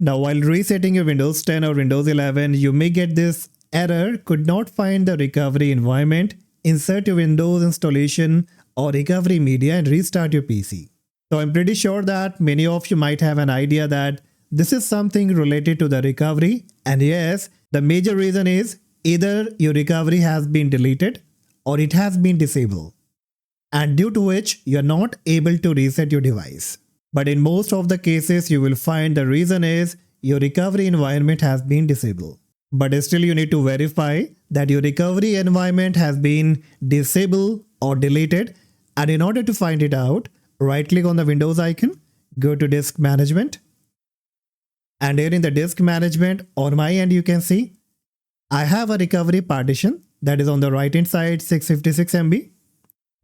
Now, while resetting your Windows 10 or Windows 11, you may get this error, could not find the recovery environment. Insert your Windows installation or recovery media and restart your PC. So I'm pretty sure that many of you might have an idea that this is something related to the recovery. And yes, the major reason is either your recovery has been deleted or it has been disabled, and due to which you're not able to reset your device. But in most of the cases, you will find the reason is your recovery environment has been disabled. But still you need to verify that your recovery environment has been disabled or deleted. And in order to find it out, right click on the Windows icon, go to Disk Management. And here in the Disk Management, on my end you can see, I have a recovery partition that is on the right hand side 656 MB.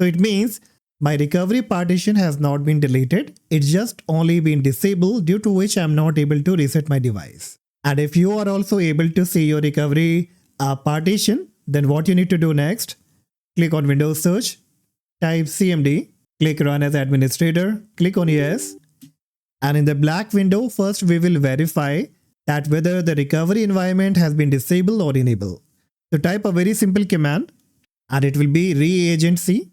So it means my recovery partition has not been deleted, it's just only been disabled, due to which I'm not able to reset my device. And if you are also able to see your recovery partition, then what you need to do next, click on Windows Search, type CMD, click Run as Administrator, click on Yes. And in the black window, first we will verify that whether the recovery environment has been disabled or enabled. So type a very simple command and it will be reagency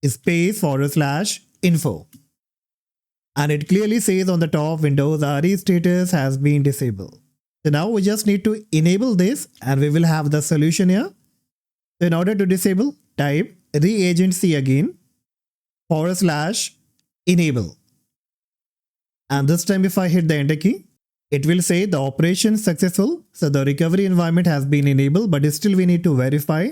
/info. And it clearly says on the top, Windows RE status has been disabled. So now we just need to enable this and we will have the solution here. So in order to disable, type reagency again /enable. And this time if I hit the enter key, it will say the operation successful. So the recovery environment has been enabled, but still we need to verify.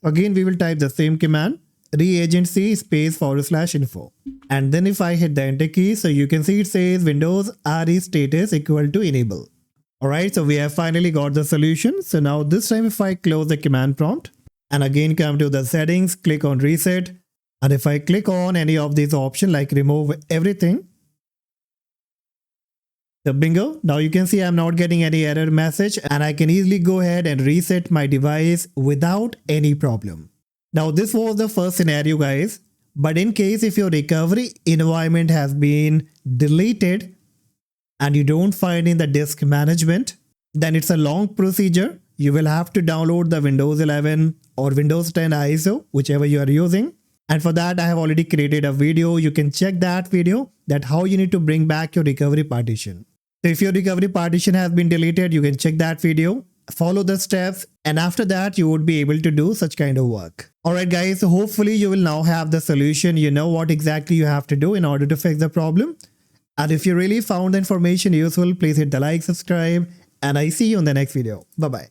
Again, we will type the same command, reagency /info. And then if I hit the enter key, so you can see it says Windows RE status equal to enable. Alright, so we have finally got the solution. So now this time if I close the command prompt and again come to the settings, click on reset. And if I click on any of these options like remove everything, so bingo, now you can see I'm not getting any error message and I can easily go ahead and reset my device without any problem. Now this was the first scenario guys, but in case if your recovery environment has been deleted and you don't find in the disk management, then it's a long procedure. You will have to download the Windows 11 or Windows 10 ISO, whichever you are using. And for that I have already created a video. You can check that video, that how you need to bring back your recovery partition. So if your recovery partition has been deleted, you can check that video, follow the steps, and after that you would be able to do such kind of work. Alright guys, so hopefully you will now have the solution. You know what exactly you have to do in order to fix the problem. And if you really found the information useful, please hit the like, subscribe, and I see you in the next video. Bye bye.